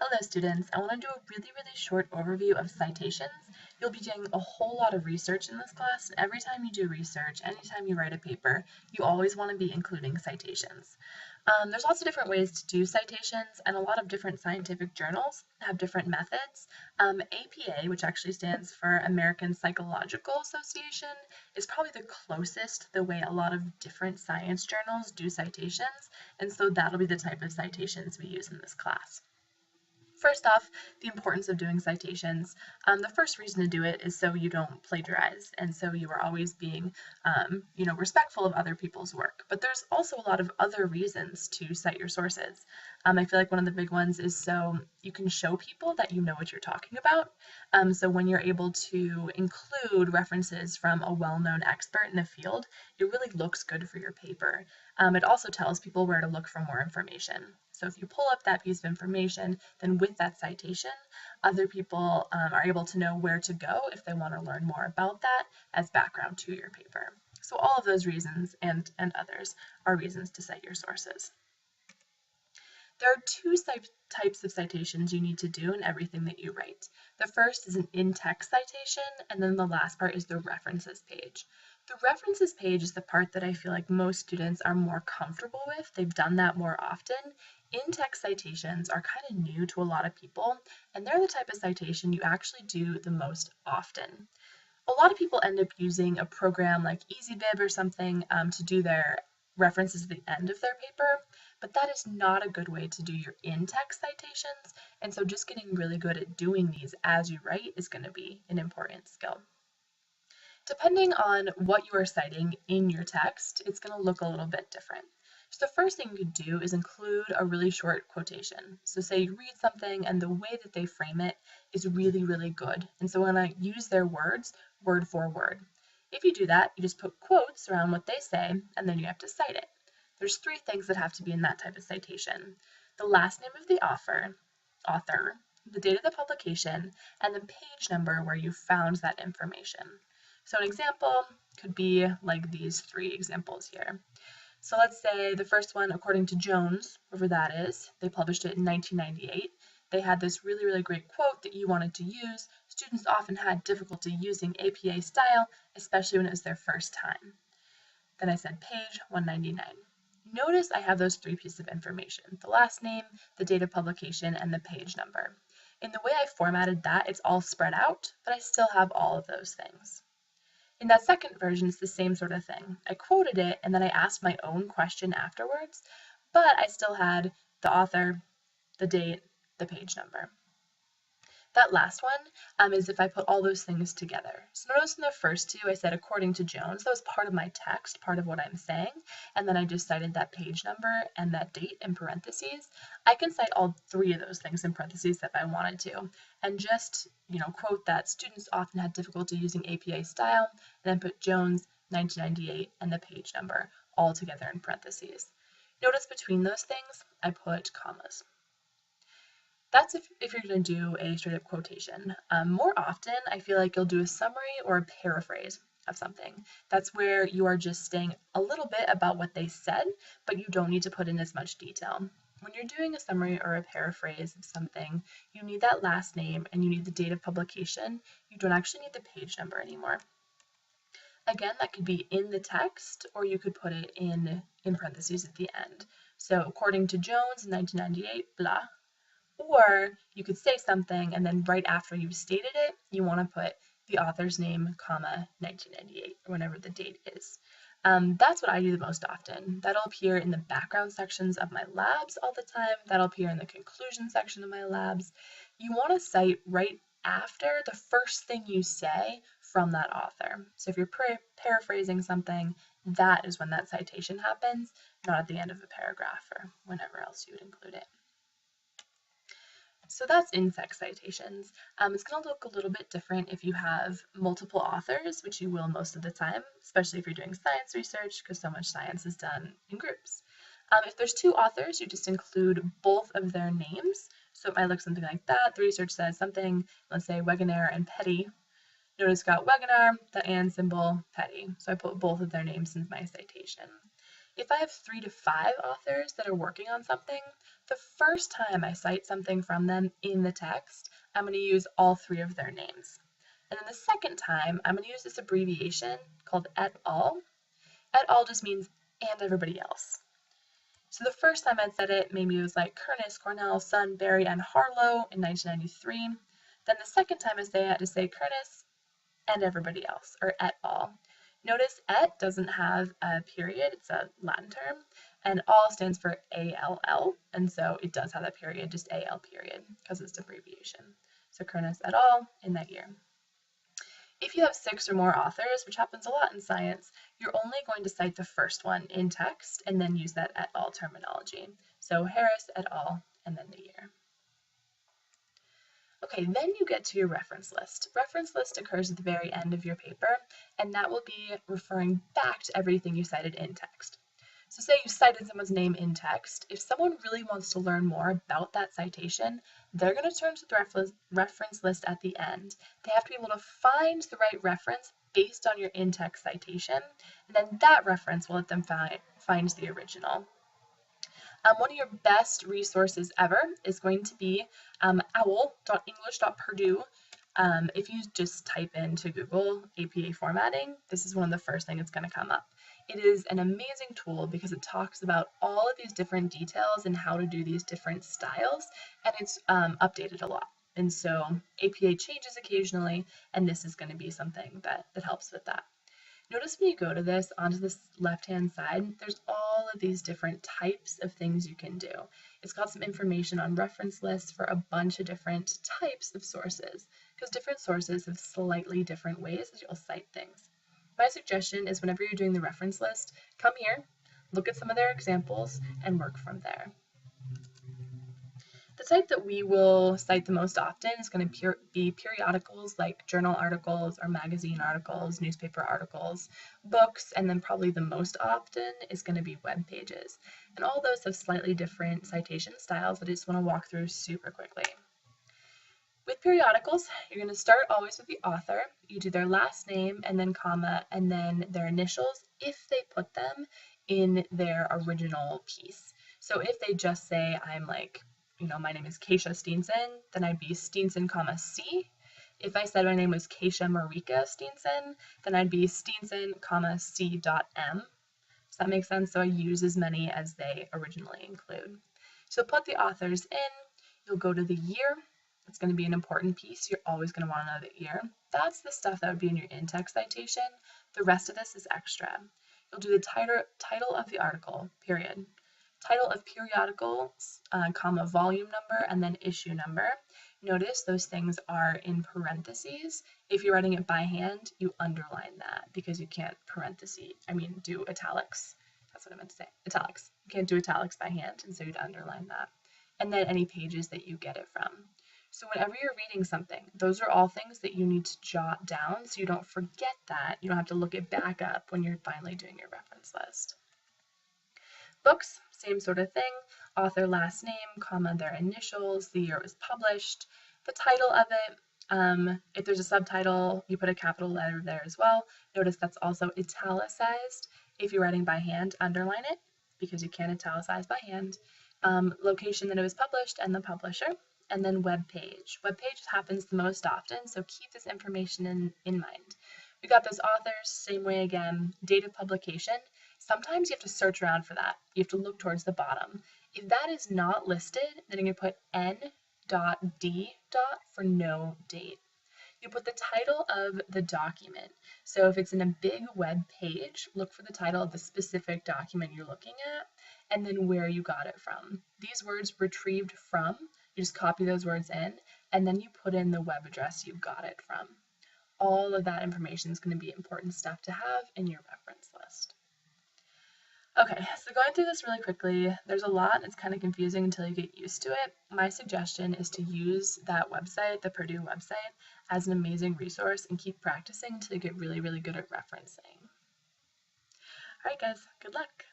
Hello students, I want to do a really short overview of citations. You'll be doing a whole lot of research in this class, and every time you do research, anytime you write a paper, you always want to be including citations. There's lots of different ways to do citations, and a lot of different scientific journals have different methods. APA, which actually stands for American Psychological Association, is probably the closest to the way a lot of different science journals do citations, and so that'll be the type of citations we use in this class. First off, the importance of doing citations. The first reason to do it is so you don't plagiarize, and so you are always being, respectful of other people's work. But there's also a lot of other reasons to cite your sources. I feel like one of the big ones is so you can show people that you know what you're talking about. So when you're able to include references from a well-known expert in the field, it really looks good for your paper. It also tells people where to look for more information. So if you pull up that piece of information, then with that citation, other people are able to know where to go if they want to learn more about that as background to your paper. So all of those reasons and others are reasons to cite your sources. There are two types of citations you need to do in everything that you write. The first is an in-text citation, and then the last part is the references page. The references page is the part that I feel like most students are more comfortable with. They've done that more often. In-text citations are kind of new to a lot of people, and they're the type of citation you actually do the most often. A lot of people end up using a program like EasyBib or something to do their references at the end of their paper, but that is not a good way to do your in-text citations, and so just getting really good at doing these as you write is going to be an important skill. Depending on what you are citing in your text, it's going to look a little bit different. So the first thing you could do is include a really short quotation. So say you read something and the way that they frame it is really good. And so when I use their words, word for word. If you do that, you just put quotes around what they say, and then you have to cite it. There's three things that have to be in that type of citation: the last name of the author, the date of the publication, and the page number where you found that information. So an example could be like these three examples here. So let's say the first one, according to Jones, whoever that is, they published it in 1998. They had this really great quote that you wanted to use. Students often had difficulty using APA style, especially when it was their first time. Then I said page 199. Notice I have those three pieces of information: the last name, the date of publication, and the page number. In the way I formatted that, it's all spread out, but I still have all of those things. In that second version, it's the same sort of thing. I quoted it and then I asked my own question afterwards, but I still had the author, the date, the page number. That last one is if I put all those things together. So notice in the first two, I said according to Jones. That was part of my text, part of what I'm saying, and then I just cited that page number and that date in parentheses. I can cite all three of those things in parentheses if I wanted to, and just quote that students often had difficulty using APA style, and then put Jones 1998 and the page number all together in parentheses. Notice between those things, I put commas. That's if you're going to do a straight up quotation. More often, I feel like you'll do a summary or a paraphrase of something. That's where you are just saying a little bit about what they said, but you don't need to put in as much detail. When you're doing a summary or a paraphrase of something, you need that last name and you need the date of publication. You don't actually need the page number anymore. Again, that could be in the text, or you could put it in parentheses at the end. So according to Jones, 1998, blah. Or you could say something and then right after you've stated it, you want to put the author's name, comma, 1998, or whenever the date is. That's what I do the most often. That'll appear in the background sections of my labs all the time. That'll appear in the conclusion section of my labs. You want to cite right after the first thing you say from that author. So if you're paraphrasing something, that is when that citation happens, not at the end of a paragraph or whenever else you would include it. So that's in-text citations. It's going to look a little bit different if you have multiple authors, which you will most of the time, especially if you're doing science research, because so much science is done in groups. If there's two authors, you just include both of their names. So it might look something like that. The research says something, let's say Wegener and Petty. Notice got Wegener, the and symbol, Petty. So I put both of their names in my citation. If I have 3 to 5 authors that are working on something, the first time I cite something from them in the text, I'm going to use all 3 of their names. And then the second time, I'm going to use this abbreviation called et al. Et al just means and everybody else. So the first time I said it, maybe it was like Curtis, Cornell, Sun, Berry, and Harlow in 1993. Then the second time I say it, I just say Curtis and everybody else, or et al. Notice et doesn't have a period, it's a Latin term, and all stands for ALL, and so it does have that period, just AL period, because it's an abbreviation. So Curtis et al. In that year. If you have 6 or more authors, which happens a lot in science, you're only going to cite the first one in text and then use that et al. Terminology. So Harris et al. And then the year. Okay, then you get to your reference list. Reference list occurs at the very end of your paper, and that will be referring back to everything you cited in text. So say you cited someone's name in text. If someone really wants to learn more about that citation, they're going to turn to the reference list at the end. They have to be able to find the right reference based on your in-text citation, and then that reference will let them find the original. One of your best resources ever is going to be owl.english.purdue. If you just type into Google APA formatting, this is one of the first things that's going to come up. It is an amazing tool because it talks about all of these different details and how to do these different styles, and it's updated a lot. And so APA changes occasionally, and this is going to be something that helps with that. Notice when you go to this, onto this left-hand side, there's all of these different types of things you can do. It's got some information on reference lists for a bunch of different types of sources, because different sources have slightly different ways that you'll cite things. My suggestion is whenever you're doing the reference list, come here, look at some of their examples, and work from there. The type that we will cite the most often is going to be periodicals like journal articles or magazine articles, newspaper articles, books, and then probably the most often is going to be web pages. And all those have slightly different citation styles that I just want to walk through super quickly. With periodicals, you're going to start always with the author. You do their last name and then comma and then their initials if they put them in their original piece. So if they just say, I'm like, my name is Keisha Steenson, then I'd be Steenson, comma C. If I said my name was Keisha Marika Steenson, then I'd be Steenson, comma C.M. Does that make sense? So I use as many as they originally include. So put the authors in, you'll go to the year. It's going to be an important piece. You're always going to want to know the year. That's the stuff that would be in your in-text citation. The rest of this is extra. You'll do the title of the article, period. Title of periodicals, comma, volume number, and then issue number. Notice those things are in parentheses. If you're writing it by hand, you underline that because you can't do italics. That's what I meant to say, italics. You can't do italics by hand, and so you'd underline that. And then any pages that you get it from. So whenever you're reading something, those are all things that you need to jot down so you don't forget that. You don't have to look it back up when you're finally doing your reference list. Books, same sort of thing. Author last name, comma, their initials, the year it was published, the title of it. If there's a subtitle, you put a capital letter there as well. Notice that's also italicized. If you're writing by hand, underline it because you can't italicize by hand. Location that it was published and the publisher. And then web page. Web page happens the most often, so keep this information in mind. We got those authors, same way again, date of publication. Sometimes you have to search around for that. You have to look towards the bottom. If that is not listed, then you're going to put N.D. for no date. You put the title of the document. So if it's in a big web page, look for the title of the specific document you're looking at, and then where you got it from. These words retrieved from, you just copy those words in, and then you put in the web address you got it from. All of that information is going to be important stuff to have in your reference list. Okay, so going through this really quickly, there's a lot and it's kind of confusing until you get used to it. My suggestion is to use that website, the Purdue website, as an amazing resource and keep practicing until you get really, really good at referencing. All right, guys, good luck.